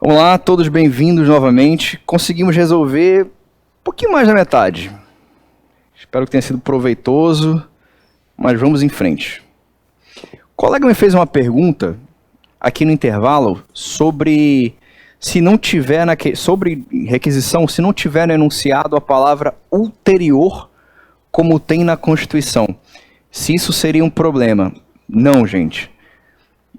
Vamos lá, todos bem-vindos novamente. Conseguimos resolver um pouquinho mais da metade. Espero que tenha sido proveitoso, mas vamos em frente. O colega me fez uma pergunta aqui no intervalo sobre sobre requisição, se não tiver no enunciado a palavra ulterior, como tem na Constituição. Se isso seria um problema. Não, gente.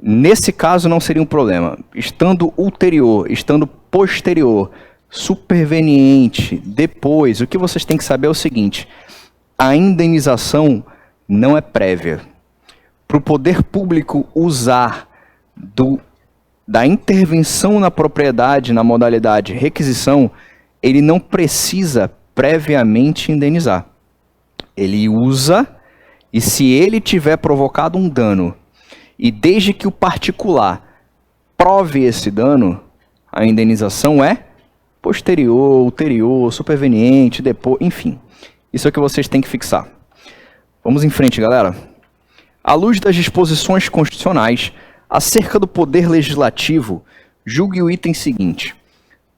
Nesse caso não seria um problema. Estando ulterior, estando posterior, superveniente, depois, o que vocês têm que saber é o seguinte: a indenização não é prévia. Para o poder público usar da intervenção na propriedade, na modalidade requisição, ele não precisa previamente indenizar. Ele usa, e se ele tiver provocado um dano, e desde que o particular prove esse dano, a indenização é posterior, ulterior, superveniente, depois, enfim. Isso é o que vocês têm que fixar. Vamos em frente, galera. À luz das disposições constitucionais acerca do poder legislativo, julgue o item seguinte: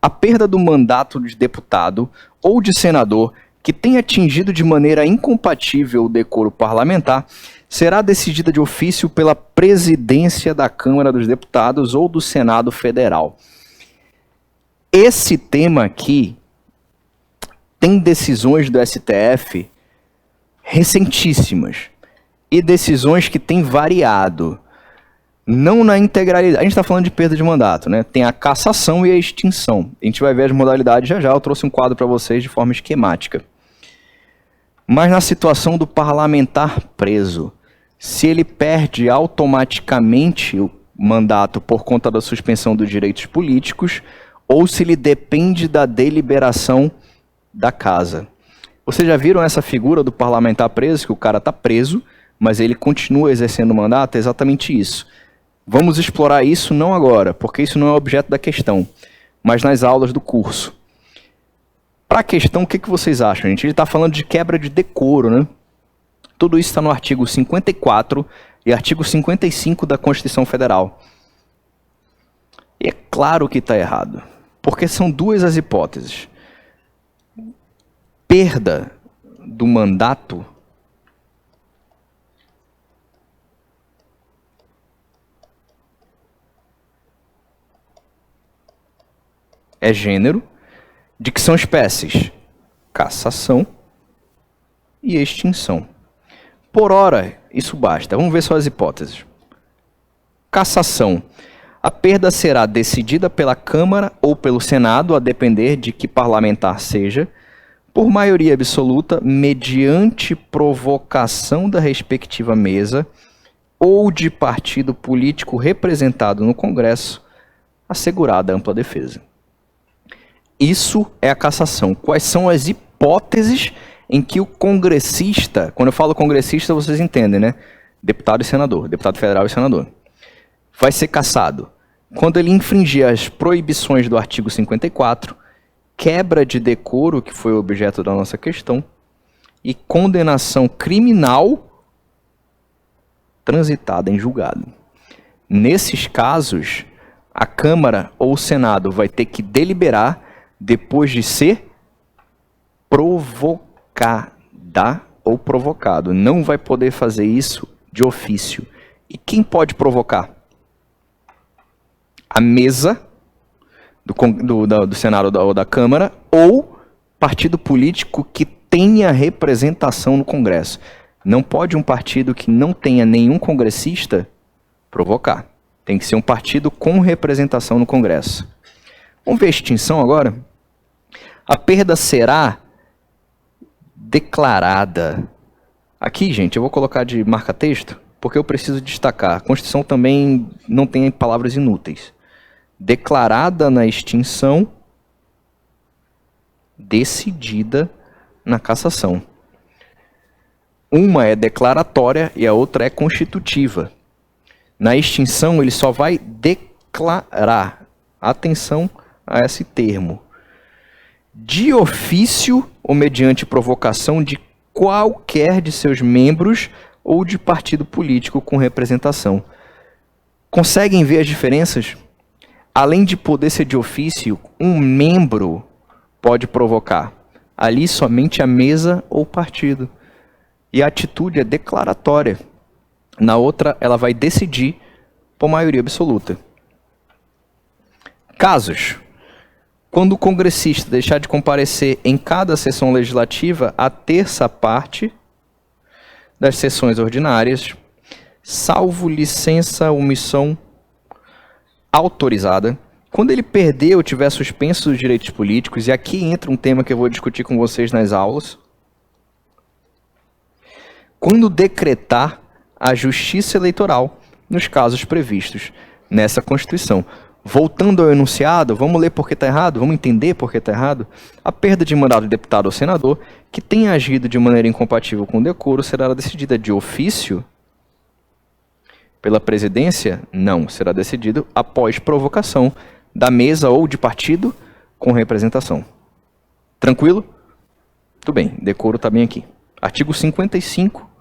a perda do mandato de deputado ou de senador que tenha atingido de maneira incompatível o decoro parlamentar será decidida de ofício pela presidência da Câmara dos Deputados ou do Senado Federal. Esse tema aqui tem decisões do STF recentíssimas e decisões que têm variado. Não na integralidade. A gente está falando de perda de mandato, né? Tem a cassação e a extinção. A gente vai ver as modalidades já. Eu trouxe um quadro para vocês de forma esquemática. Mas na situação do parlamentar preso, se ele perde automaticamente o mandato por conta da suspensão dos direitos políticos, ou se ele depende da deliberação da casa. Vocês já viram essa figura do parlamentar preso, que o cara está preso, mas ele continua exercendo o mandato? É exatamente isso. Vamos explorar isso não agora, porque isso não é objeto da questão, mas nas aulas do curso. Para a questão, o que vocês acham, gente? Ele está falando de quebra de decoro, né? Tudo isso está no artigo 54 e artigo 55 da Constituição Federal. E é claro que está errado, porque são duas as hipóteses. Perda do mandato é gênero, de que são espécies cassação e extinção. Por hora, isso basta. Vamos ver só as hipóteses. Cassação. A perda será decidida pela Câmara ou pelo Senado, a depender de que parlamentar seja, por maioria absoluta, mediante provocação da respectiva mesa ou de partido político representado no Congresso, assegurada ampla defesa. Isso é a cassação. Quais são as hipóteses em que o congressista, quando eu falo congressista, vocês entendem, né? Deputado e senador, deputado federal e senador, vai ser cassado quando ele infringir as proibições do artigo 54, quebra de decoro, que foi o objeto da nossa questão, e condenação criminal transitada em julgado. Nesses casos, a Câmara ou o Senado vai ter que deliberar depois de ser provocada ou provocado. Não vai poder fazer isso de ofício. E quem pode provocar? A mesa do Senado ou da Câmara ou partido político que tenha representação no Congresso. Não pode um partido que não tenha nenhum congressista provocar. Tem que ser um partido com representação no Congresso. Vamos ver a extinção agora? A perda será declarada. Aqui, gente, eu vou colocar de marca-texto, porque eu preciso destacar. A Constituição também não tem palavras inúteis. Declarada na extinção, decidida na cassação. Uma é declaratória e a outra é constitutiva. Na extinção, ele só vai declarar. Atenção a esse termo. De ofício ou mediante provocação de qualquer de seus membros ou de partido político com representação. Conseguem ver as diferenças? além de poder ser de ofício, um membro pode provocar. Ali somente a mesa ou partido. E a atitude é declaratória. Na outra, ela vai decidir por maioria absoluta. Casos. Quando o congressista deixar de comparecer em cada sessão legislativa a terça parte das sessões ordinárias, salvo licença ou omissão autorizada, quando ele perder ou tiver suspenso os direitos políticos, e aqui entra um tema que eu vou discutir com vocês nas aulas, quando decretar a justiça eleitoral nos casos previstos nessa Constituição. Voltando ao enunciado, vamos ler por que está errado, vamos entender por que está errado. A perda de mandato de deputado ou senador que tenha agido de maneira incompatível com o decoro será decidida de ofício pela presidência? Não, será decidido após provocação da mesa ou de partido com representação. Tranquilo? Tudo bem, decoro está bem aqui. Artigo 55.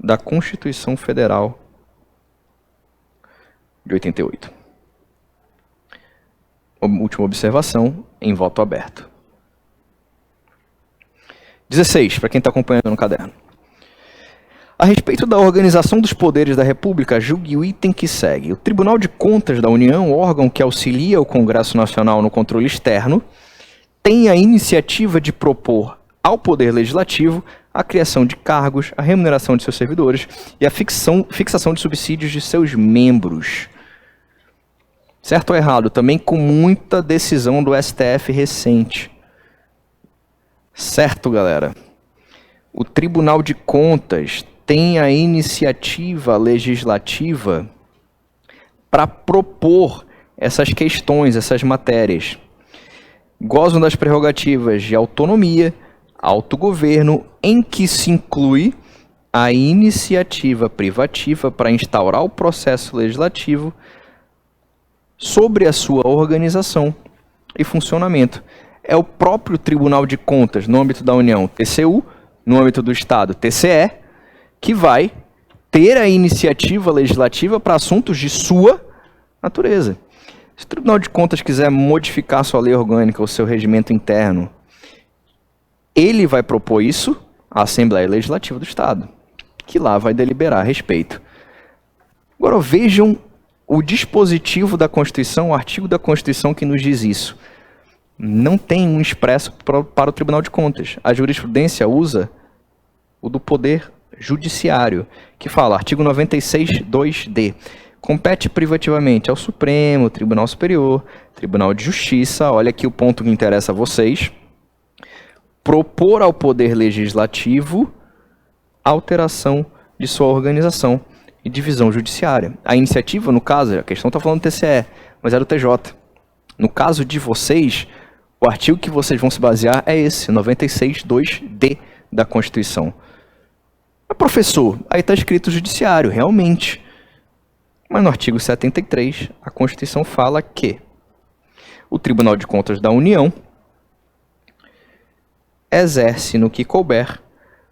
Da Constituição Federal de 88. Última observação, em voto aberto. 16, para quem está acompanhando no caderno. A respeito da organização dos poderes da República, julgue o item que segue. O Tribunal de Contas da União, órgão que auxilia o Congresso Nacional no controle externo, tem a iniciativa de propor ao Poder Legislativo a criação de cargos, a remuneração de seus servidores e a fixação de subsídios de seus membros. Certo ou errado? Também com muita decisão do STF recente. Certo, galera? O Tribunal de Contas tem a iniciativa legislativa para propor essas questões, essas matérias. Gozam das prerrogativas de autonomia, autogoverno, em que se inclui a iniciativa privativa para instaurar o processo legislativo sobre a sua organização e funcionamento. É o próprio Tribunal de Contas, no âmbito da União, TCU, no âmbito do Estado, TCE, que vai ter a iniciativa legislativa para assuntos de sua natureza. Se o Tribunal de Contas quiser modificar sua lei orgânica ou seu regimento interno, ele vai propor isso à Assembleia Legislativa do Estado, que lá vai deliberar a respeito. Agora vejam o dispositivo da Constituição, o artigo da Constituição que nos diz isso. Não tem um expresso para o Tribunal de Contas. A jurisprudência usa o do Poder Judiciário, que fala, artigo 96, 2d, compete privativamente ao Supremo, Tribunal Superior, Tribunal de Justiça, olha aqui o ponto que interessa a vocês, propor ao Poder Legislativo alteração de sua organização e divisão judiciária. A iniciativa, no caso, a questão está falando do TCE, mas é do TJ. No caso de vocês, o artigo que vocês vão se basear é esse, 96, 2d da Constituição. Mas, professor, aí está escrito judiciário, realmente. Mas no artigo 73, a Constituição fala que o Tribunal de Contas da União exerce no que couber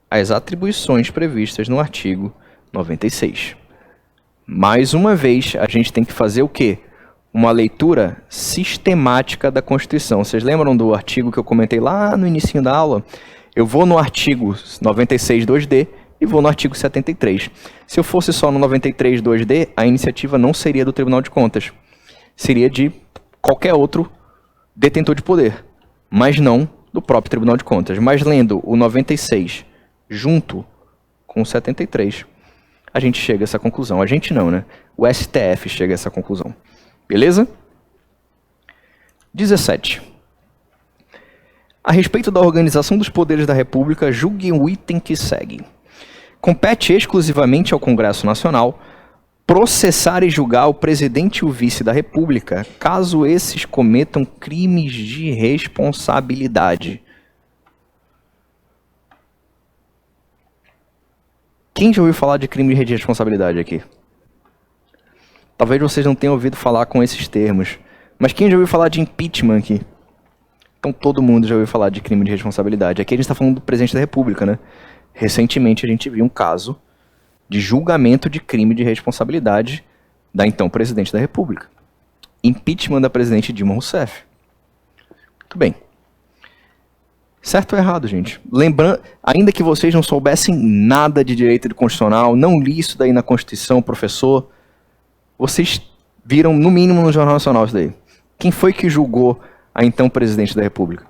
as atribuições previstas no artigo 96. Mais uma vez, a gente tem que fazer o quê? Uma leitura sistemática da Constituição. Vocês lembram do artigo que eu comentei lá no início da aula? Eu vou no artigo 96, 2d e vou no artigo 73. Se eu fosse só no 93, 2d, a iniciativa não seria do Tribunal de Contas. Seria de qualquer outro detentor de poder, mas não do próprio Tribunal de Contas. Mas lendo o 96 junto com o 73, a gente chega a essa conclusão. A gente não, né? O STF chega a essa conclusão. Beleza? 17. A respeito da organização dos poderes da República, julgue o item que segue. Compete exclusivamente ao Congresso Nacional processar e julgar o presidente e o vice da República, caso esses cometam crimes de responsabilidade. Quem já ouviu falar de crime de responsabilidade aqui? Talvez vocês não tenham ouvido falar com esses termos, mas quem já ouviu falar de impeachment aqui? Então todo mundo já ouviu falar de crime de responsabilidade. Aqui a gente está falando do presidente da República, né? Recentemente a gente viu um caso de julgamento de crime de responsabilidade da então presidente da República. Impeachment da presidente Dilma Rousseff. Muito bem. Certo ou errado, gente? Lembrando, ainda que vocês não soubessem nada de direito constitucional, não li isso daí na Constituição, professor, vocês viram, no mínimo, no Jornal Nacional isso daí. Quem foi que julgou a então presidente da República?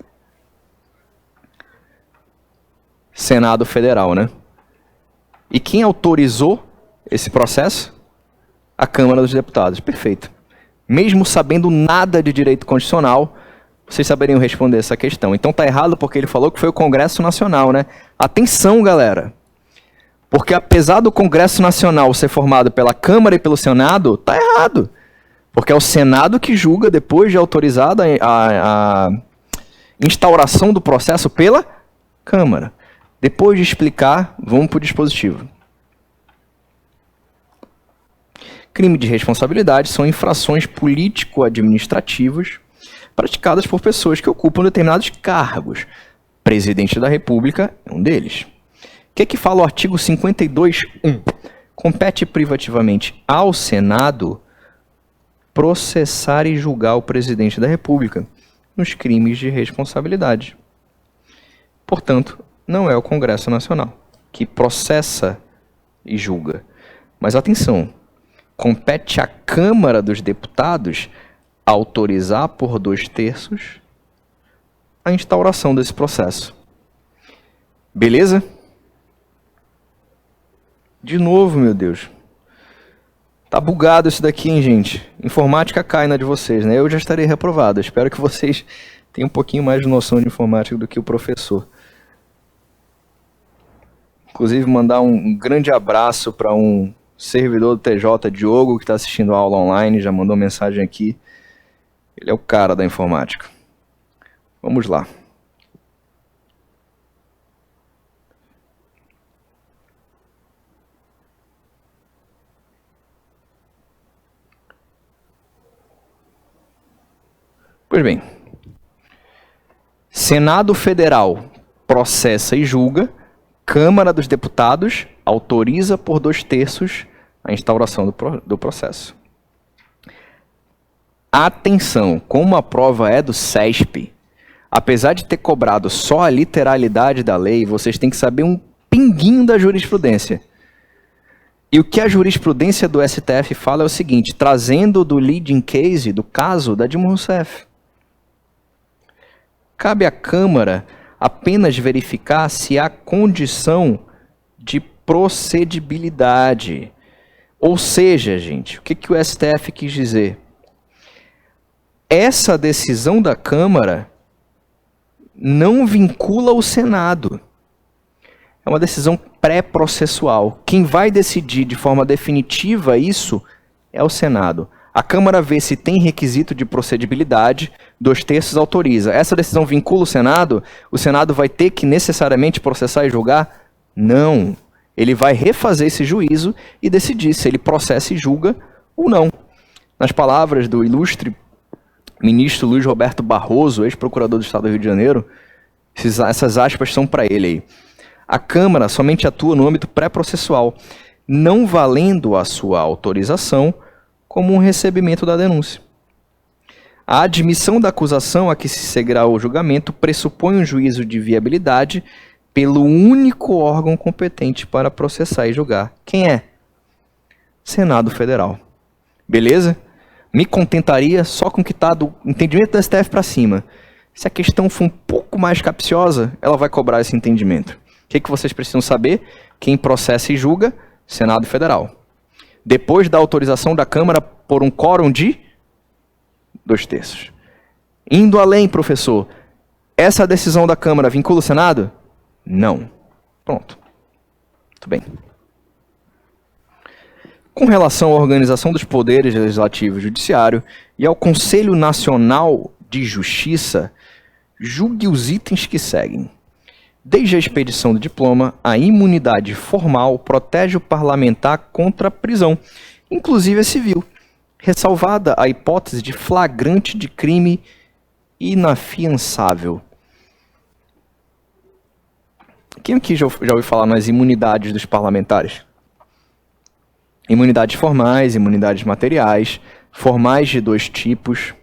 Senado Federal, né? E quem autorizou esse processo? A Câmara dos Deputados. Perfeito. Mesmo sabendo nada de direito constitucional, vocês saberiam responder essa questão. Então tá errado porque ele falou que foi o Congresso Nacional, né? Atenção, galera. Porque apesar do Congresso Nacional ser formado pela Câmara e pelo Senado, tá errado. Porque é o Senado que julga depois de autorizada a instauração do processo pela Câmara. Depois de explicar, vamos para o dispositivo. Crime de responsabilidade são infrações político-administrativas praticadas por pessoas que ocupam determinados cargos. Presidente da República é um deles. O que fala o artigo 52.1? Compete privativamente ao Senado processar e julgar o presidente da República nos crimes de responsabilidade. Portanto, não é o Congresso Nacional que processa e julga. Mas atenção, compete à Câmara dos Deputados autorizar por 2/3 a instauração desse processo. Beleza? De novo, meu Deus. Tá bugado isso daqui, hein, gente? Informática cai na de vocês, né? Eu já estarei reprovado. Espero que vocês tenham um pouquinho mais de noção de informática do que o professor. Inclusive, mandar um grande abraço para um servidor do TJ, Diogo, que está assistindo a aula online, já mandou mensagem aqui. Ele é o cara da informática. Vamos lá. Pois bem, Senado Federal processa e julga, Câmara dos Deputados autoriza por 2/3 a instauração do processo. Atenção, como a prova é do CESP, apesar de ter cobrado só a literalidade da lei, vocês têm que saber um pinguinho da jurisprudência. E o que a jurisprudência do STF fala é o seguinte, trazendo do leading case, do caso da Dilma Rousseff. Cabe à Câmara apenas verificar se há condição de procedibilidade. Ou seja, gente, o que o STF quis dizer? Essa decisão da Câmara não vincula o Senado. É uma decisão pré-processual. Quem vai decidir de forma definitiva isso é o Senado. A Câmara vê se tem requisito de procedibilidade, 2/3 autoriza. Essa decisão vincula o Senado vai ter que necessariamente processar e julgar? Não. Ele vai refazer esse juízo e decidir se ele processa e julga ou não. Nas palavras do ilustre ministro Luiz Roberto Barroso, ex-procurador do Estado do Rio de Janeiro, essas aspas são para ele aí. A Câmara somente atua no âmbito pré-processual, não valendo a sua autorização como um recebimento da denúncia. A admissão da acusação a que se seguirá o julgamento pressupõe um juízo de viabilidade pelo único órgão competente para processar e julgar. Quem é? Senado Federal. Beleza? Me contentaria só com o que está do entendimento do STF para cima. Se a questão for um pouco mais capciosa, ela vai cobrar esse entendimento. O que vocês precisam saber? Quem processa e julga? Senado Federal. Depois da autorização da Câmara por um quórum de 2/3. Indo além, professor, essa decisão da Câmara vincula o Senado? Não. Pronto. Muito bem. Com relação à organização dos poderes legislativo e judiciário e ao Conselho Nacional de Justiça, julgue os itens que seguem. Desde a expedição do diploma, a imunidade formal protege o parlamentar contra a prisão, inclusive a civil, ressalvada a hipótese de flagrante de crime inafiançável. Quem aqui já ouviu falar nas imunidades dos parlamentares? Imunidades formais, imunidades materiais, formais de 2 tipos.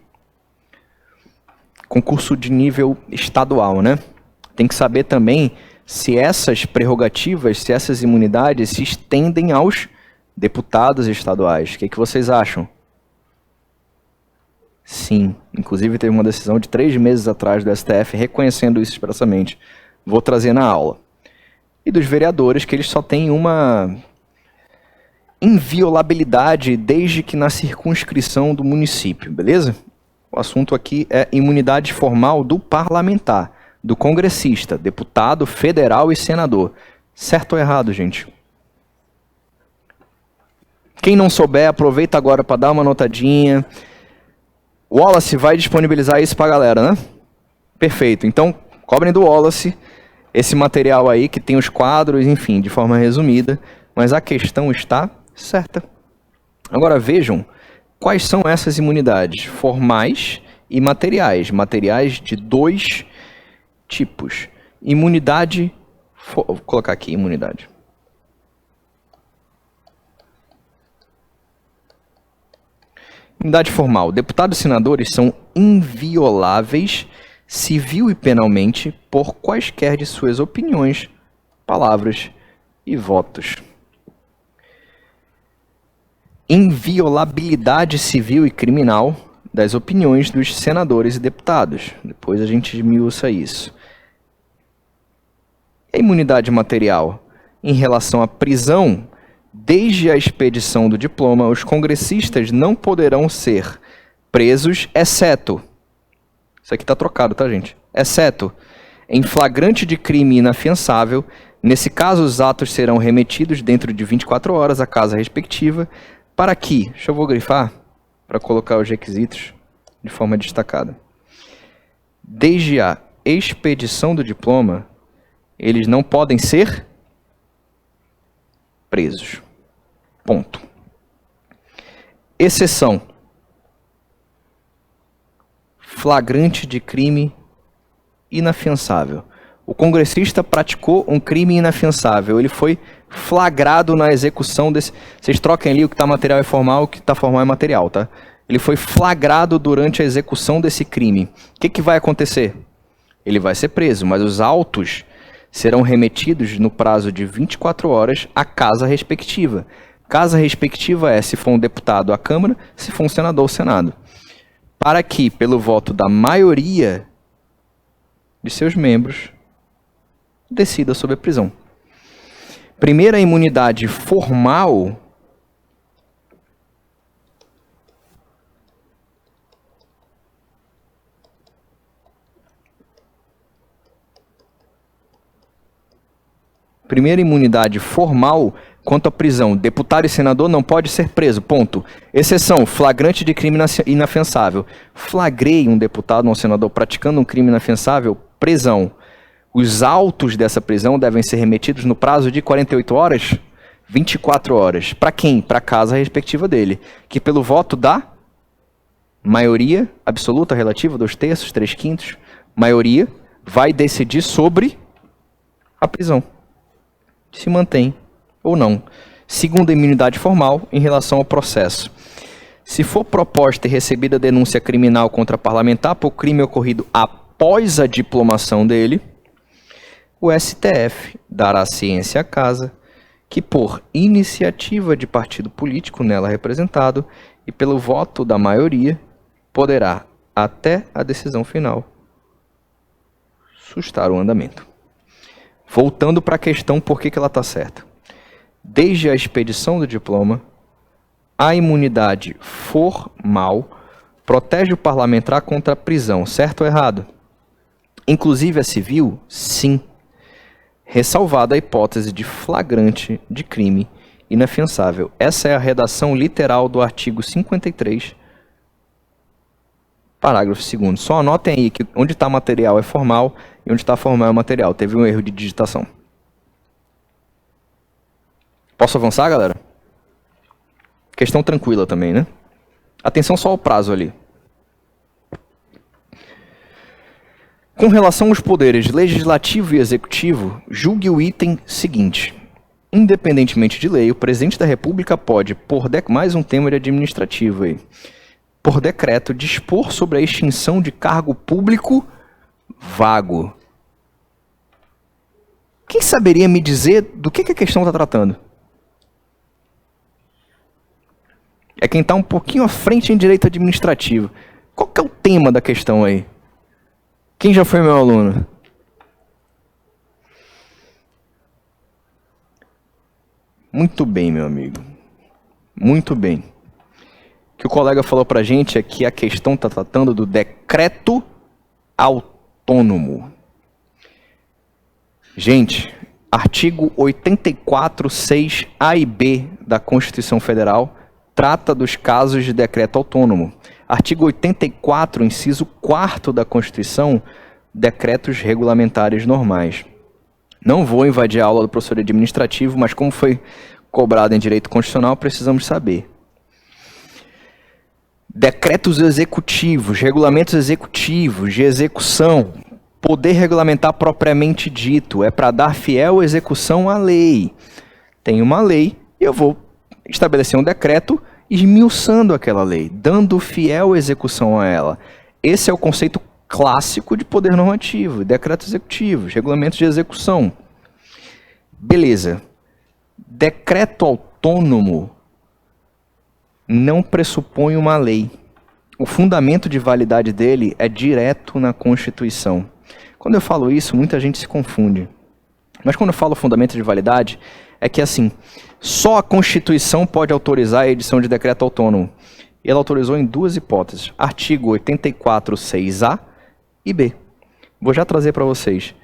Concurso de nível estadual, né? Tem que saber também se essas prerrogativas, se essas imunidades se estendem aos deputados estaduais. O que vocês acham? Sim, inclusive teve uma decisão de 3 meses atrás do STF reconhecendo isso expressamente. Vou trazer na aula. E dos vereadores, que eles só têm uma inviolabilidade desde que na circunscrição do município, beleza? O assunto aqui é imunidade formal do parlamentar, do congressista, deputado, federal e senador. Certo ou errado, gente? Quem não souber, aproveita agora para dar uma notadinha. O Wallace vai disponibilizar isso para a galera, né? Perfeito. Então, cobrem do Wallace esse material aí que tem os quadros, enfim, de forma resumida, mas a questão está certa. Agora vejam quais são essas imunidades formais e materiais. Materiais de 2 tipos. Imunidade, vou colocar aqui, imunidade. Imunidade formal. Deputados e senadores são invioláveis, civil e penalmente, por quaisquer de suas opiniões, palavras e votos. Inviolabilidade civil e criminal das opiniões dos senadores e deputados. Depois a gente esmiuça isso. A imunidade material. Em relação à prisão, desde a expedição do diploma, os congressistas não poderão ser presos, exceto... Isso aqui está trocado, tá, gente? Exceto em flagrante de crime inafiançável. Nesse caso, os atos serão remetidos dentro de 24 horas à casa respectiva, para que, deixa eu vou grifar, para colocar os requisitos de forma destacada. Desde a expedição do diploma, eles não podem ser presos. Ponto. Exceção. Flagrante de crime inafiançável. O congressista praticou um crime inafiançável. Ele foi flagrado na execução desse... Vocês troquem ali o que está material é formal, o que está formal é material, tá? Ele foi flagrado durante a execução desse crime. O que vai acontecer? Ele vai ser preso, mas os autos serão remetidos no prazo de 24 horas à casa respectiva. Casa respectiva é, se for um deputado, a Câmara, se for um senador, o Senado. Para que, pelo voto da maioria de seus membros, decida sobre a prisão. Primeira imunidade formal quanto à prisão. Deputado e senador não pode ser preso, ponto. Exceção, flagrante de crime inafiançável. Flagrei um deputado ou um senador praticando um crime inafiançável, prisão. Os autos dessa prisão devem ser remetidos no prazo de 48 horas, 24 horas. Para quem? Para a casa respectiva dele, que pelo voto da maioria absoluta, relativa, 2/3, 3/5, maioria, vai decidir sobre a prisão. Se mantém ou não. Segunda imunidade formal em relação ao processo. Se for proposta e recebida denúncia criminal contra parlamentar por crime ocorrido após a diplomação dele, o STF dará ciência à casa que, por iniciativa de partido político nela representado e pelo voto da maioria, poderá, até a decisão final, sustar o andamento. Voltando para a questão por que ela está certa. Desde a expedição do diploma, a imunidade formal protege o parlamentar contra a prisão, certo ou errado? Inclusive a civil, sim. Ressalvada a hipótese de flagrante de crime inafiançável. Essa é a redação literal do artigo 53, parágrafo 2º. Só anotem aí que onde está material é formal e onde está formal é material. Teve um erro de digitação. Posso avançar, galera? Questão tranquila também, né? Atenção só ao prazo ali. Com relação aos poderes legislativo e executivo, julgue o item seguinte. Independentemente de lei, o presidente da República pode, mais um tema de administrativo aí, por decreto, dispor sobre a extinção de cargo público vago. Quem saberia me dizer do que a questão está tratando? É quem está um pouquinho à frente em direito administrativo. Qual que é o tema da questão aí? Quem já foi meu aluno? Muito bem, meu amigo. Muito bem. O que o colega falou pra gente é que a questão está tratando do decreto autônomo. Gente, artigo 84, 6A e B da Constituição Federal trata dos casos de decreto autônomo. Artigo 84, inciso 4º da Constituição, decretos regulamentares normais. Não vou invadir a aula do professor administrativo, mas como foi cobrado em direito constitucional, precisamos saber. Decretos executivos, regulamentos executivos de execução, poder regulamentar propriamente dito, é para dar fiel execução à lei. Tem uma lei e eu vou estabelecer um decreto esmiuçando aquela lei, dando fiel execução a ela. Esse é o conceito clássico de poder normativo, decretos executivos, regulamentos de execução. Beleza. Decreto autônomo não pressupõe uma lei. O fundamento de validade dele é direto na Constituição. Quando eu falo isso, muita gente se confunde. Mas quando eu falo fundamento de validade, é que assim, só a Constituição pode autorizar a edição de decreto autônomo. E ela autorizou em duas hipóteses, artigo 84, 6A e B. Vou já trazer para vocês.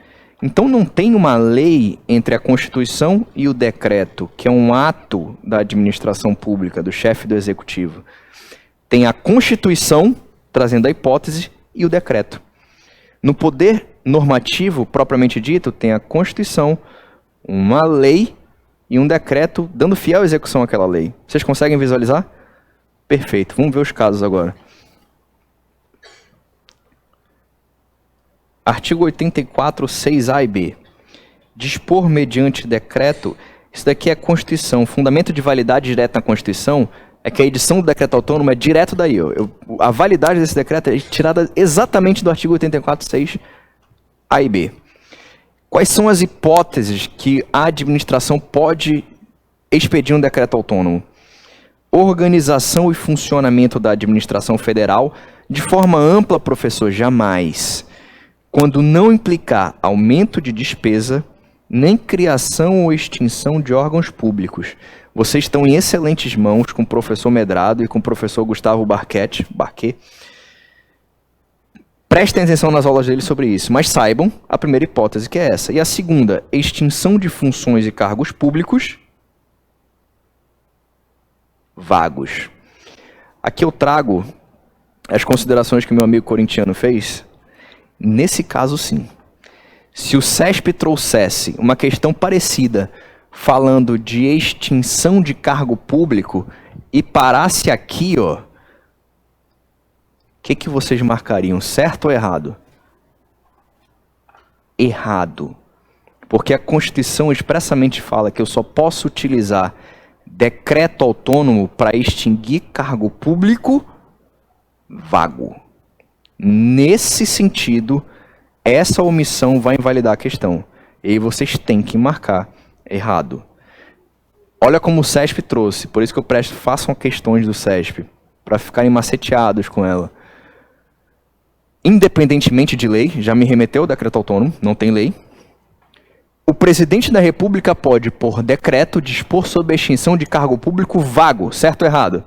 Então não tem uma lei entre a Constituição e o decreto, que é um ato da administração pública, do chefe do executivo. Tem a Constituição, trazendo a hipótese, e o decreto. No poder normativo, propriamente dito, tem a Constituição, uma lei e um decreto dando fiel execução àquela lei. Vocês conseguem visualizar? Perfeito. Vamos ver os casos agora. Artigo 84, 6A e B. Dispor mediante decreto, isso daqui é a Constituição. Fundamento de validade direta na Constituição é que a edição do decreto autônomo é direto daí. A validade desse decreto é tirada exatamente do artigo 84, 6A e B. Quais são as hipóteses que a administração pode expedir um decreto autônomo? Organização e funcionamento da administração federal de forma ampla, professor, jamais. Quando não implicar aumento de despesa, nem criação ou extinção de órgãos públicos. Vocês estão em excelentes mãos com o professor Medrado e com o professor Gustavo Barquet. Prestem atenção nas aulas dele sobre isso, mas saibam a primeira hipótese que é essa. E a segunda, extinção de funções e cargos públicos vagos. Aqui eu trago as considerações que meu amigo corintiano fez. Nesse caso, sim. Se o CESP trouxesse uma questão parecida, falando de extinção de cargo público, e parasse aqui, ó, o que vocês marcariam, certo ou errado? Errado. Porque a Constituição expressamente fala que eu só posso utilizar decreto autônomo para extinguir cargo público vago. Nesse sentido, essa omissão vai invalidar a questão. E aí vocês têm que marcar errado. Olha como o CESP trouxe, por isso que eu façam questões do CESP, para ficarem maceteados com ela. Independentemente de lei, já me remeteu ao decreto autônomo, não tem lei. O presidente da República pode, por decreto, dispor sobre a extinção de cargo público vago, certo ou errado?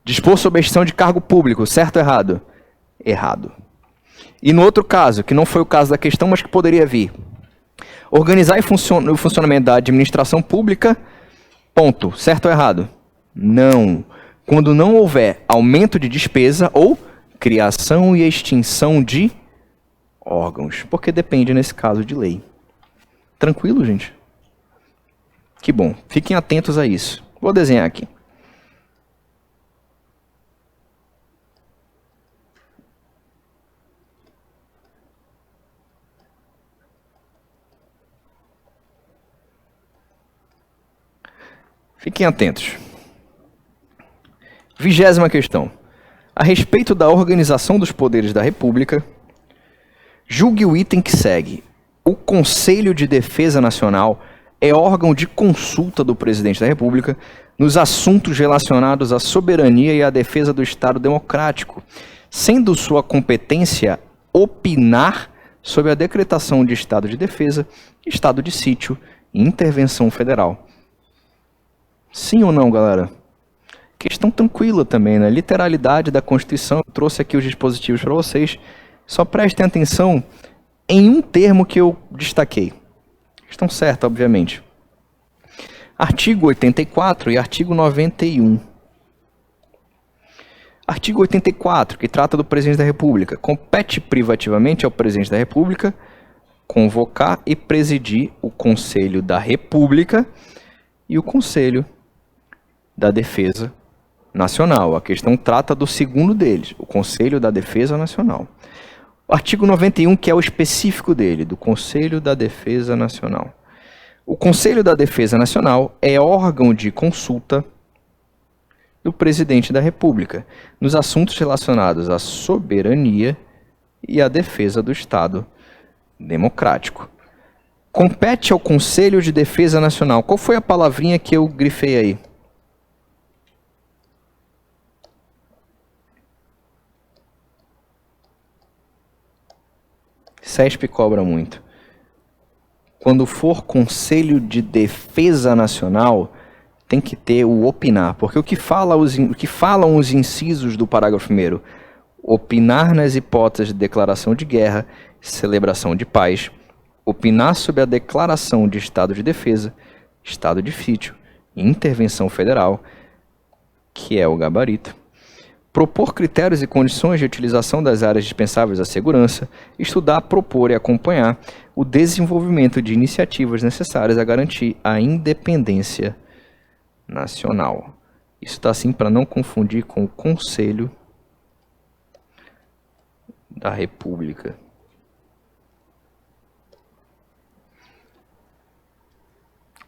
Dispor sobre a extinção de cargo público, certo ou errado? Errado. E no outro caso, que não foi o caso da questão, mas que poderia vir. Organizar o funcionamento da administração pública, ponto, certo ou errado? Não. Quando não houver aumento de despesa ou criação e extinção de órgãos, porque depende, nesse caso, de lei. Tranquilo, gente? Que bom. Fiquem atentos a isso. Vou desenhar aqui. Fiquem atentos. 20ª questão. A respeito da organização dos poderes da República, julgue o item que segue. O Conselho de Defesa Nacional é órgão de consulta do Presidente da República nos assuntos relacionados à soberania e à defesa do Estado democrático, sendo sua competência opinar sobre a decretação de estado de defesa, estado de sítio e intervenção federal. Sim ou não, galera? Questão tranquila também, né? Literalidade da Constituição. Eu trouxe aqui os dispositivos para vocês. Só prestem atenção em um termo que eu destaquei. Estão certos, obviamente. Artigo 84 e artigo 91. Artigo 84, que trata do Presidente da República. Compete privativamente ao Presidente da República convocar e presidir o Conselho da República e o Conselho da Defesa Nacional. A questão trata do segundo deles, o Conselho da Defesa Nacional. O artigo 91, que é o específico dele, do Conselho da Defesa Nacional. O Conselho da Defesa Nacional é órgão de consulta do Presidente da República nos assuntos relacionados à soberania e à defesa do Estado democrático. Compete ao Conselho de Defesa Nacional. Qual foi a palavrinha que eu grifei aí? CESP cobra muito. Quando for Conselho de Defesa Nacional, tem que ter o opinar, porque o que falam os incisos do parágrafo 1º, opinar nas hipóteses de declaração de guerra, celebração de paz, opinar sobre a declaração de estado de defesa, estado de sítio e intervenção federal, que é o gabarito, propor critérios e condições de utilização das áreas dispensáveis à segurança, estudar, propor e acompanhar o desenvolvimento de iniciativas necessárias a garantir a independência nacional. Isso está assim para não confundir com o Conselho da República.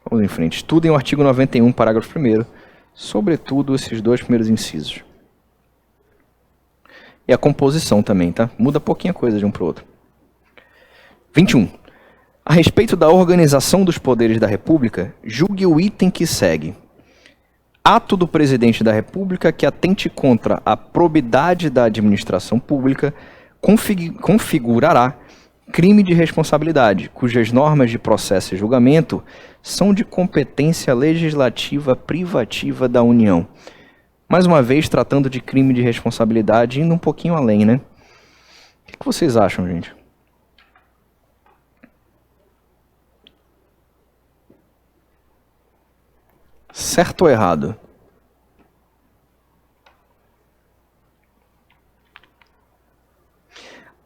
Vamos em frente. Estudem o artigo 91, parágrafo 1º, sobretudo esses dois primeiros incisos. E a composição também, tá? Muda pouquinha coisa de um para o outro. 21. A respeito da organização dos poderes da República, julgue o item que segue. Ato do Presidente da República que atente contra a probidade da administração pública configurará crime de responsabilidade, cujas normas de processo e julgamento são de competência legislativa privativa da União. Mais uma vez, tratando de crime de responsabilidade, indo um pouquinho além, né? O que vocês acham, gente? Certo ou errado?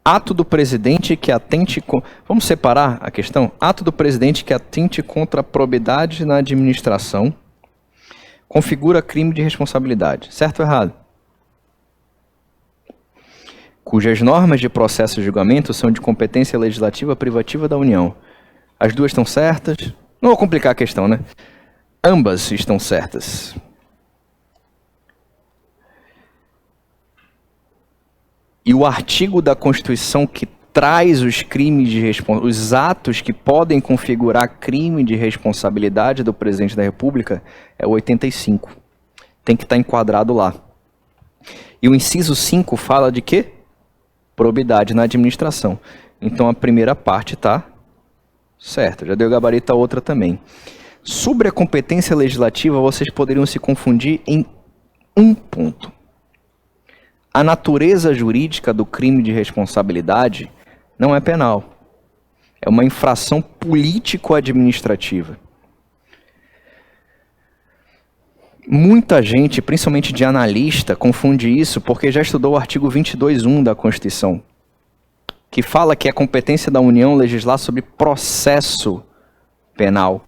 Ato do presidente que atente... Vamos separar a questão? Ato do presidente que atente contra a probidade na administração configura crime de responsabilidade. Certo ou errado? Cujas normas de processo e julgamento são de competência legislativa privativa da União. As duas estão certas? Não vou complicar a questão, né? Ambas estão certas. E o artigo da Constituição que traz os crimes de os atos que podem configurar crime de responsabilidade do Presidente da República é o 85. Tem que estar enquadrado lá. E o inciso 5 fala de quê? Probidade na administração. Então a primeira parte está certa. Já deu gabarito a outra também. Sobre a competência legislativa, vocês poderiam se confundir em um ponto. A natureza jurídica do crime de responsabilidade não é penal. É uma infração político-administrativa. Muita gente, principalmente de analista, confunde isso porque já estudou o artigo 22.1 da Constituição, que fala que é competência da União legislar sobre processo penal,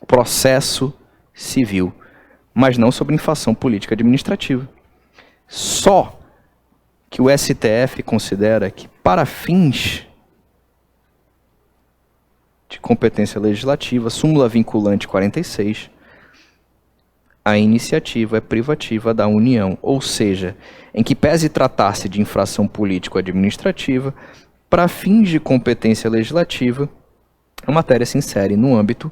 processo civil, mas não sobre infração política administrativa. Só que o STF considera que, para fins de competência legislativa, súmula vinculante 46, a iniciativa é privativa da União, ou seja, em que pese tratar-se de infração político-administrativa, para fins de competência legislativa, a matéria se insere no âmbito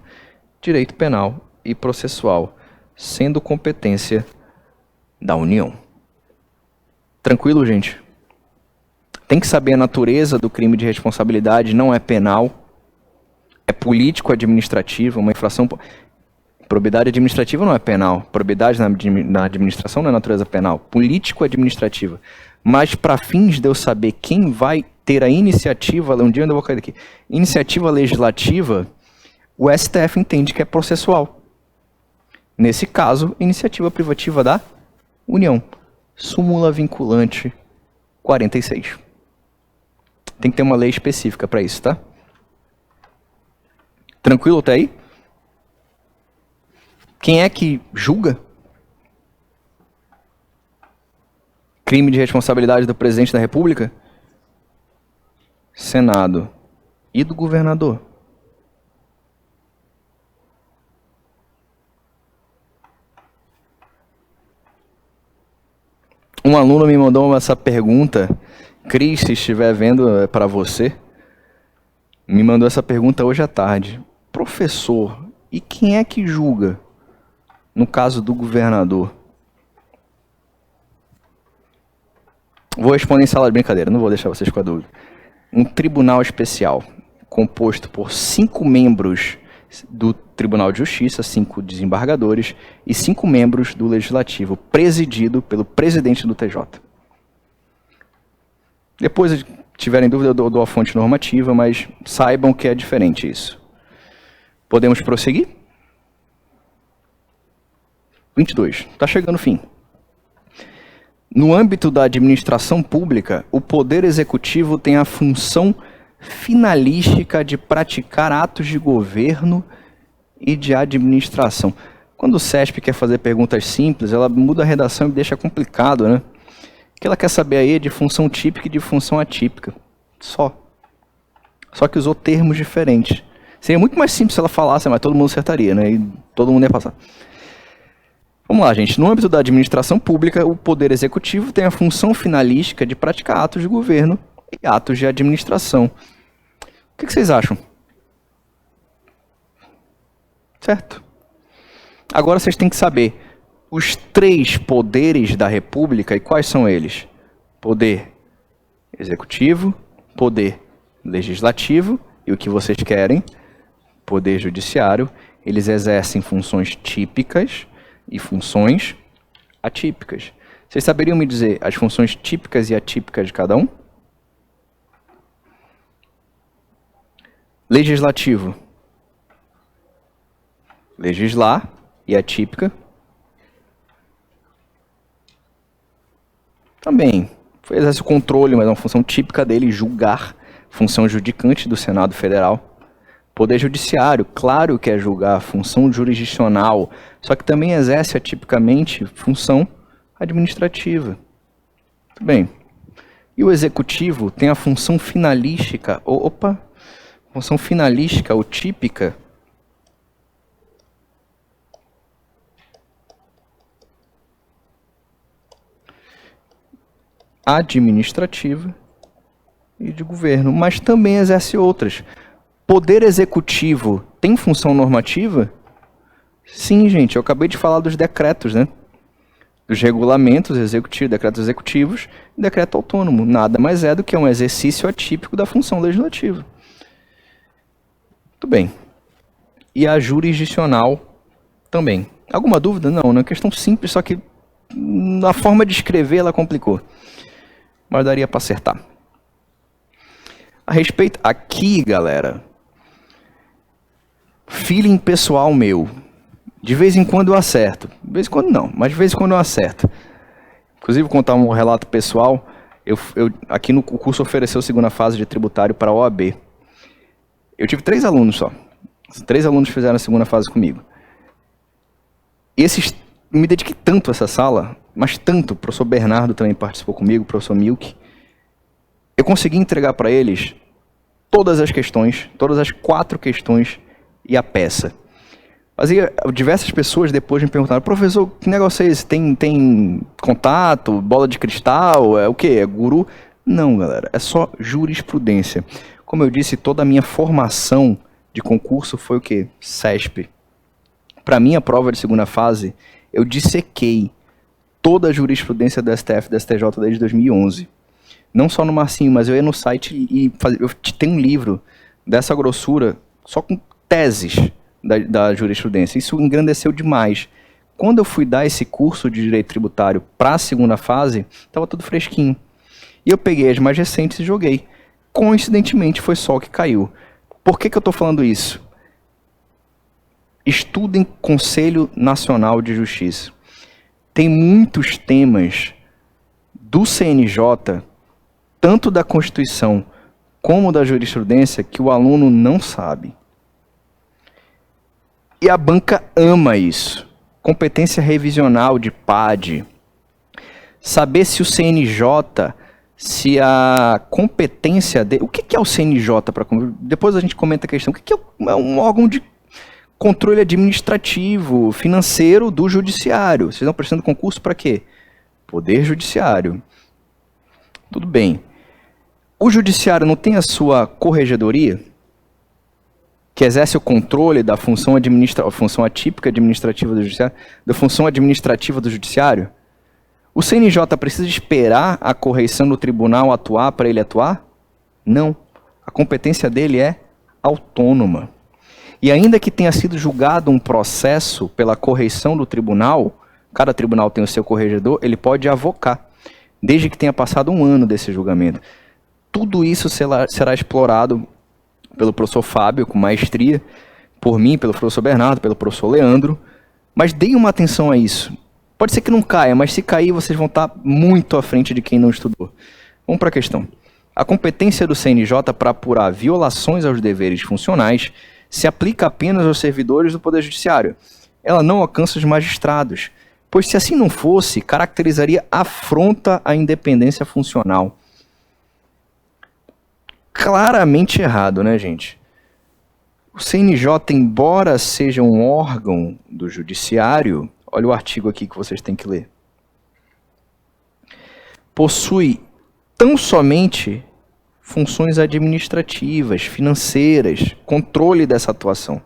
direito penal e processual, sendo competência da União. Tranquilo, gente? Tem que saber a natureza do crime de responsabilidade, não é penal, é político-administrativa, uma infração... Probidade administrativa não é penal, probidade na administração não é natureza penal, político-administrativa. Mas para fins de eu saber quem vai ter a iniciativa, um dia eu vou cair daqui, iniciativa legislativa, o STF entende que é processual. Nesse caso, iniciativa privativa da União. Súmula vinculante 46. Tem que ter uma lei específica para isso, tá? Tranquilo até aí? Quem é que julga? Crime de responsabilidade do presidente da República? Senado. E do governador? Um aluno me mandou essa pergunta. Cris, se estiver vendo, é para você. Me mandou essa pergunta hoje à tarde. Professor, e quem é que julga? No caso do governador. Vou responder em sala de brincadeira, não vou deixar vocês com a dúvida. Um tribunal especial, composto por 5 membros do Tribunal de Justiça, 5 desembargadores, e 5 membros do Legislativo, presidido pelo presidente do TJ. Depois, se tiverem dúvida, eu dou a fonte normativa, mas saibam que é diferente isso. Podemos prosseguir? 22. Está chegando o fim. No âmbito da administração pública, o Poder Executivo tem a função finalística de praticar atos de governo e de administração. Quando o CESP quer fazer perguntas simples, ela muda a redação e deixa complicado, né? O que ela quer saber aí é de função típica e de função atípica. Só que usou termos diferentes. Seria muito mais simples se ela falasse, mas todo mundo acertaria, né? E todo mundo ia passar. Vamos lá, gente. No âmbito da administração pública, o Poder Executivo tem a função finalística de praticar atos de governo e atos de administração. O que vocês acham? Certo? Agora vocês têm que saber os 3 poderes da República e quais são eles? Poder Executivo, Poder Legislativo e o que vocês querem, Poder Judiciário. Eles exercem funções típicas e funções atípicas. Vocês saberiam me dizer as funções típicas e atípicas de cada um? Legislativo. Legislar e atípica. Também. Exerce o controle, mas é uma função típica dele, julgar. Função judicante do Senado Federal. Poder Judiciário, claro que é julgar, função jurisdicional, só que também exerce atipicamente função administrativa. Muito bem. E o Executivo tem a função finalística, função finalística ou típica, administrativa e de governo, mas também exerce outras. Poder Executivo tem função normativa? Sim, gente, eu acabei de falar dos decretos, né? Dos regulamentos executivos, decretos executivos e decreto autônomo. Nada mais é do que um exercício atípico da função legislativa. Muito bem. E a jurisdicional também. Alguma dúvida? Não, é uma questão simples, só que na forma de escrever ela complicou. Mas daria para acertar. A respeito... Aqui, galera... Feeling pessoal meu. De vez em quando eu acerto. De vez em quando não, mas de vez em quando eu acerto. Inclusive, vou contar um relato pessoal. Aqui no curso ofereceu segunda fase de tributário para a OAB. Eu tive 3 alunos só. 3 alunos fizeram a segunda fase comigo. Me dediquei tanto a essa sala, mas tanto. O professor Bernardo também participou comigo, o professor Milk. Eu consegui entregar para eles todas as questões, todas as 4 questões e a peça. Mas aí, diversas pessoas depois me perguntaram, professor, que negócio é esse? Tem contato, bola de cristal, é o quê? É guru? Não, galera, é só jurisprudência. Como eu disse, toda a minha formação de concurso foi o quê? CESP. Para mim, a prova de segunda fase, eu dissequei toda a jurisprudência do STF e do STJ desde 2011. Não só no Marcinho, mas eu ia no site e eu tenho um livro dessa grossura, só com teses da jurisprudência. Isso engrandeceu demais. Quando eu fui dar esse curso de direito tributário para a segunda fase, estava tudo fresquinho. E eu peguei as mais recentes e joguei. Coincidentemente, foi só o que caiu. Por que eu estou falando isso? Estudem Conselho Nacional de Justiça. Tem muitos temas do CNJ, tanto da Constituição como da jurisprudência, que o aluno não sabe. E a banca ama isso. Competência revisional de PAD. Saber se o CNJ, se a competência dele... O que é o CNJ? Depois a gente comenta a questão. O que é um órgão de controle administrativo, financeiro do judiciário? Vocês estão prestando concurso para quê? Poder Judiciário. Tudo bem. O judiciário não tem a sua corregedoria, que exerce o controle da função função atípica administrativa do judiciário, da função administrativa do judiciário? O CNJ precisa esperar a correição do tribunal atuar para ele atuar? Não. A competência dele é autônoma. E ainda que tenha sido julgado um processo pela correição do tribunal, cada tribunal tem o seu corregedor, ele pode avocar, desde que tenha passado um ano desse julgamento. Tudo isso será explorado pelo professor Fábio, com maestria, por mim, pelo professor Bernardo, pelo professor Leandro, mas deem uma atenção a isso. Pode ser que não caia, mas se cair, vocês vão estar muito à frente de quem não estudou. Vamos para a questão. A competência do CNJ para apurar violações aos deveres funcionais se aplica apenas aos servidores do Poder Judiciário. Ela não alcança os magistrados, pois se assim não fosse, caracterizaria afronta à independência funcional. Claramente errado, né, gente? O CNJ, embora seja um órgão do judiciário, olha o artigo aqui que vocês têm que ler, possui tão somente funções administrativas, financeiras, controle dessa atuação.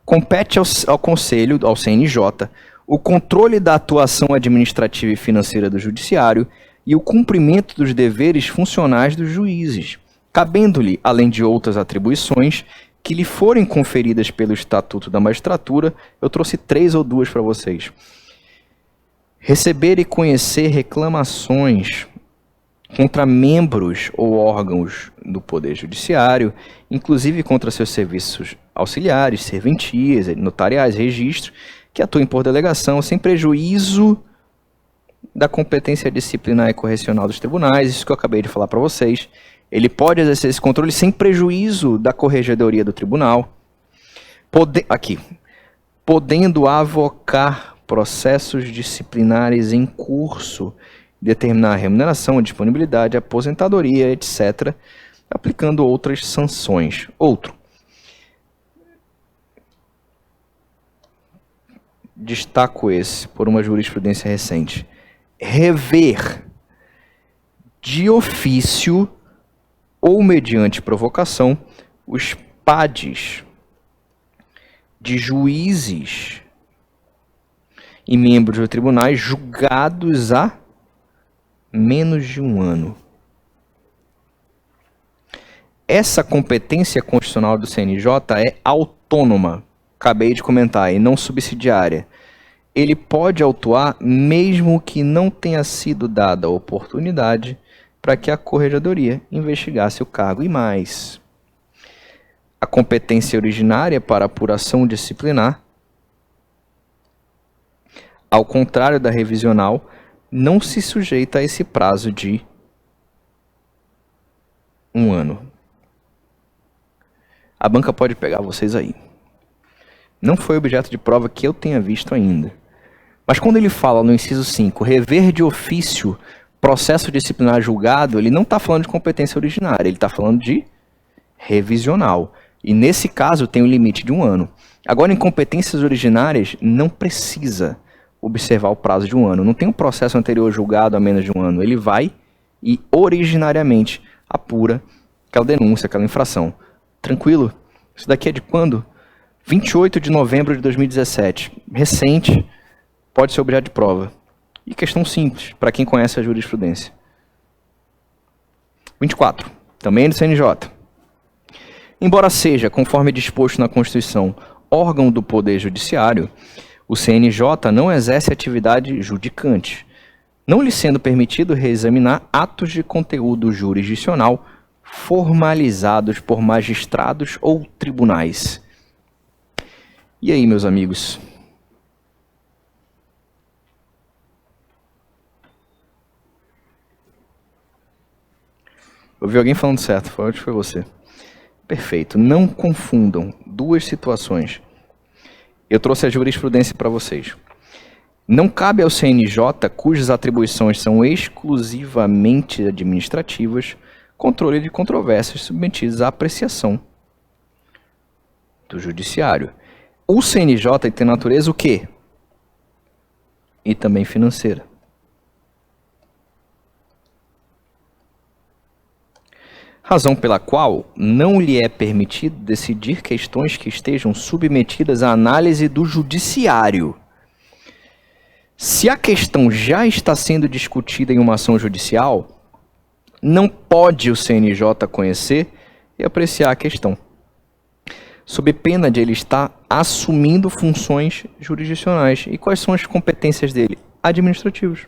Compete ao Conselho, ao CNJ, o controle da atuação administrativa e financeira do judiciário e o cumprimento dos deveres funcionais dos juízes, cabendo-lhe, além de outras atribuições, que lhe forem conferidas pelo Estatuto da Magistratura. Eu trouxe 3 ou 2 para vocês. Receber e conhecer reclamações contra membros ou órgãos do Poder Judiciário, inclusive contra seus serviços auxiliares, serventias, notariais, registros, que atuem por delegação, sem prejuízo da competência disciplinar e correcional dos tribunais. Isso que eu acabei de falar para vocês. Ele pode exercer esse controle sem prejuízo da corregedoria do tribunal. Podendo avocar processos disciplinares em curso, determinar a remuneração, a disponibilidade, a aposentadoria, etc., aplicando outras sanções. Destaco esse por uma jurisprudência recente. Rever de ofício ou mediante provocação os PADs de juízes e membros de tribunais julgados há menos de um ano. Essa competência constitucional do CNJ é autônoma, acabei de comentar, e não subsidiária. Ele pode autuar mesmo que não tenha sido dada a oportunidade para que a corregedoria investigasse o cargo. E mais, a competência originária para apuração disciplinar, ao contrário da revisional, não se sujeita a esse prazo de 1 ano. A banca pode pegar vocês aí. Não foi objeto de prova que eu tenha visto ainda. Mas quando ele fala no inciso 5, rever de ofício processo disciplinar julgado, ele não está falando de competência originária, ele está falando de revisional. E nesse caso tem um limite de 1 ano. Agora, em competências originárias, não precisa observar o prazo de 1 ano. Não tem um processo anterior julgado há menos de 1 ano. Ele vai e originariamente apura aquela denúncia, aquela infração. Tranquilo? Isso daqui é de quando? 28 de novembro de 2017. Recente, pode ser objeto de prova. E questão simples, para quem conhece a jurisprudência. 24. Também é do CNJ. Embora seja, conforme disposto na Constituição, órgão do Poder Judiciário, o CNJ não exerce atividade judicante, não lhe sendo permitido reexaminar atos de conteúdo jurisdicional formalizados por magistrados ou tribunais. E aí, meus amigos? Eu vi alguém falando certo, acho que foi você. Perfeito. Não confundam duas situações. Eu trouxe a jurisprudência para vocês. Não cabe ao CNJ, cujas atribuições são exclusivamente administrativas, controle de controvérsias submetidas à apreciação do judiciário. O CNJ tem natureza o quê? E também financeira. Razão pela qual não lhe é permitido decidir questões que estejam submetidas à análise do judiciário. Se a questão já está sendo discutida em uma ação judicial, não pode o CNJ conhecer e apreciar a questão, sob pena de ele estar assumindo funções jurisdicionais. E quais são as competências dele? Administrativas.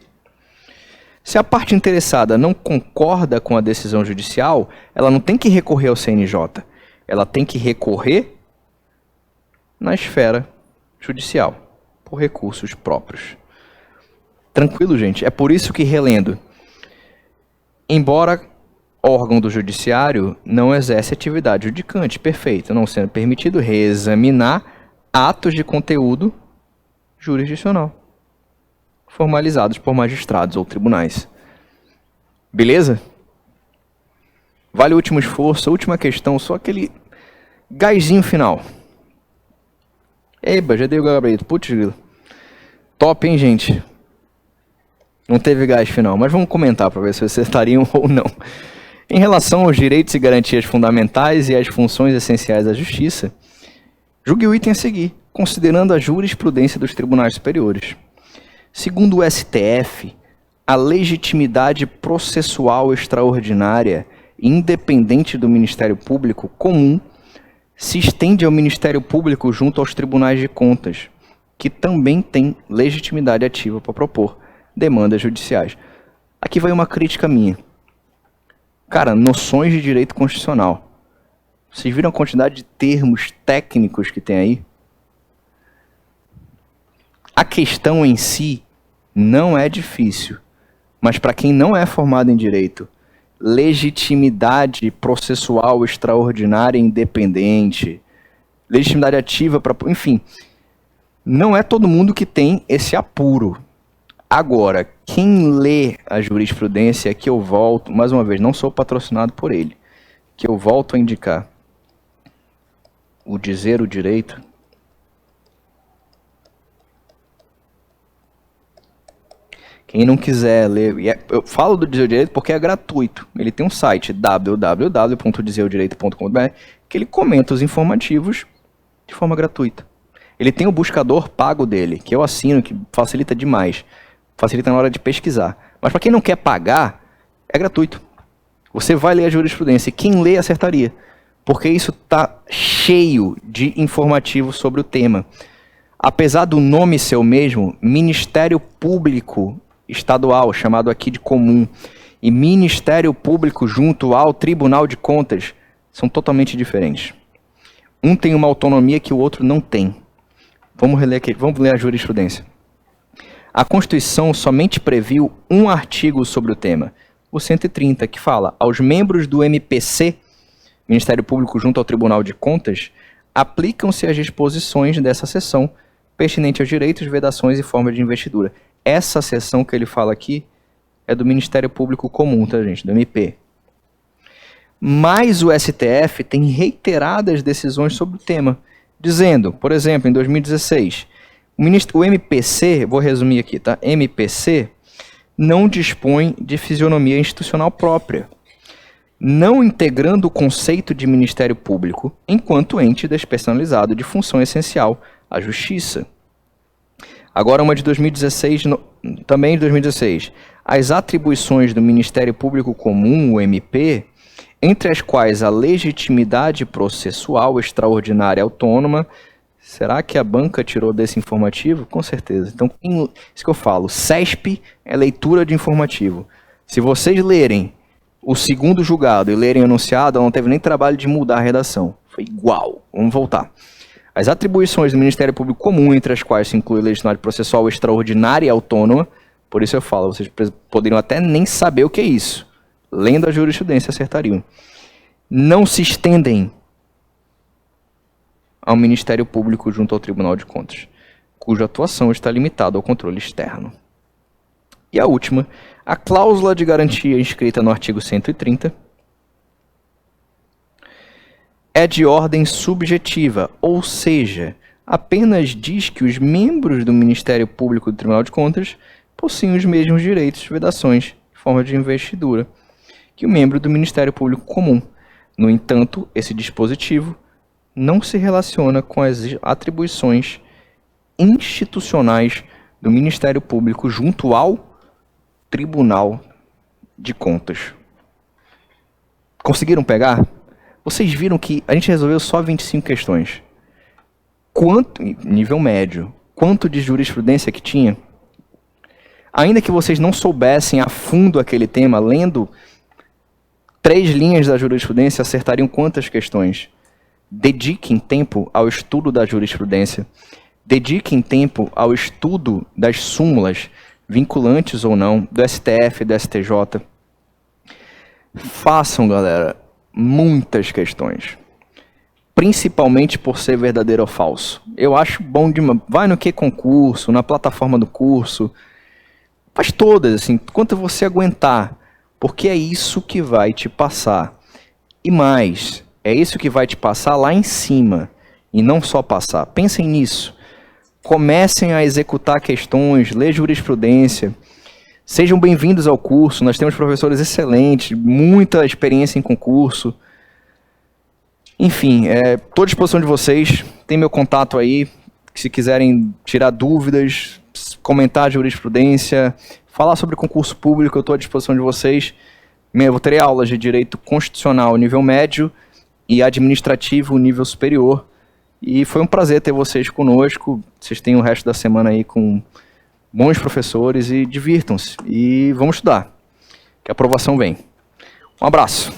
Se a parte interessada não concorda com a decisão judicial, ela não tem que recorrer ao CNJ. Ela tem que recorrer na esfera judicial, por recursos próprios. Tranquilo, gente? É por isso que, relendo, embora órgão do judiciário não exerce atividade judicante, perfeito, não sendo permitido reexaminar atos de conteúdo jurisdicional formalizados por magistrados ou tribunais. Beleza? Vale o último esforço, a última questão, só aquele gásinho final. Eba, já dei o gabarito. Putz, grilo. Top, hein, gente? Não teve gás final, mas vamos comentar para ver se vocês acertariam ou não. Em relação aos direitos e garantias fundamentais e às funções essenciais da justiça, julgue o item a seguir, considerando a jurisprudência dos tribunais superiores. Segundo o STF, a legitimidade processual extraordinária, independente do Ministério Público comum, se estende ao Ministério Público junto aos tribunais de contas, que também tem legitimidade ativa para propor demandas judiciais. Aqui vai uma crítica minha. Cara, noções de direito constitucional. Vocês viram a quantidade de termos técnicos que tem aí? A questão em si não é difícil, mas para quem não é formado em direito, legitimidade processual extraordinária independente, legitimidade ativa, enfim, não é todo mundo que tem esse apuro. Agora, quem lê a jurisprudência, que eu volto, mais uma vez, não sou patrocinado por ele, que eu volto a indicar o Dizer o Direito. Quem não quiser ler, eu falo do Dizer o Direito porque é gratuito. Ele tem um site, www.dizerodireito.com.br, que ele comenta os informativos de forma gratuita. Ele tem o buscador pago dele, que eu assino, que facilita demais. Facilita na hora de pesquisar. Mas para quem não quer pagar, é gratuito. Você vai ler a jurisprudência e quem lê acertaria. Porque isso está cheio de informativo sobre o tema. Apesar do nome ser o mesmo, Ministério Público Estadual, chamado aqui de comum, e Ministério Público junto ao Tribunal de Contas, são totalmente diferentes. Um tem uma autonomia que o outro não tem. Vamos reler aqui, vamos ler a jurisprudência. A Constituição somente previu um artigo sobre o tema, o 130, que fala: aos membros do MPC, Ministério Público junto ao Tribunal de Contas, aplicam-se as disposições dessa seção pertinente aos direitos, vedações e formas de investidura. Essa seção que ele fala aqui é do Ministério Público Comum, tá, gente? Do MP. Mas o STF tem reiteradas decisões sobre o tema, dizendo, por exemplo, em 2016, o MPC, vou resumir aqui, tá? MPC não dispõe de fisionomia institucional própria, não integrando o conceito de Ministério Público enquanto ente despersonalizado de função essencial à Justiça. Agora uma de 2016, também de 2016, as atribuições do Ministério Público Comum, o MP, entre as quais a legitimidade processual extraordinária e autônoma. Será que a banca tirou desse informativo? Com certeza. Então, isso que eu falo, CESP é leitura de informativo. Se vocês lerem o segundo julgado e lerem o enunciado, não teve nem trabalho de mudar a redação. Foi igual. Vamos voltar. As atribuições do Ministério Público Comum, entre as quais se inclui legitimidade processual extraordinária e autônoma, por isso eu falo, vocês poderiam até nem saber o que é isso. Lendo a jurisprudência, acertariam. Não se estendem ao Ministério Público junto ao Tribunal de Contas, cuja atuação está limitada ao controle externo. E a última, a cláusula de garantia inscrita no artigo 130 é de ordem subjetiva, ou seja, apenas diz que os membros do Ministério Público do Tribunal de Contas possuem os mesmos direitos e vedações em forma de investidura que o membro do Ministério Público Comum. No entanto, esse dispositivo não se relaciona com as atribuições institucionais do Ministério Público junto ao Tribunal de Contas. Conseguiram pegar? Vocês viram que a gente resolveu só 25 questões. Nível médio. Quanto de jurisprudência que tinha? Ainda que vocês não soubessem a fundo aquele tema, lendo 3 linhas da jurisprudência, acertariam quantas questões? Dediquem tempo ao estudo da jurisprudência. Dediquem tempo ao estudo das súmulas, vinculantes ou não, do STF e do STJ. Façam, galera, muitas questões. Principalmente por ser verdadeiro ou falso. Eu acho bom demais. Vai no que concurso, na plataforma do curso. Faz todas, assim, quanto você aguentar. Porque é isso que vai te passar. E mais, é isso que vai te passar lá em cima. E não só passar. Pensem nisso. Comecem a executar questões, ler jurisprudência. Sejam bem-vindos ao curso. Nós temos professores excelentes, muita experiência em concurso. Enfim, estou à disposição de vocês. Tem meu contato aí. Se quiserem tirar dúvidas, comentar a jurisprudência, falar sobre concurso público, eu estou à disposição de vocês. Eu terei aulas de direito constitucional nível médio e administrativo nível superior. E foi um prazer ter vocês conosco. Vocês têm o resto da semana aí com bons professores e divirtam-se. E vamos estudar, que a aprovação vem. Um abraço.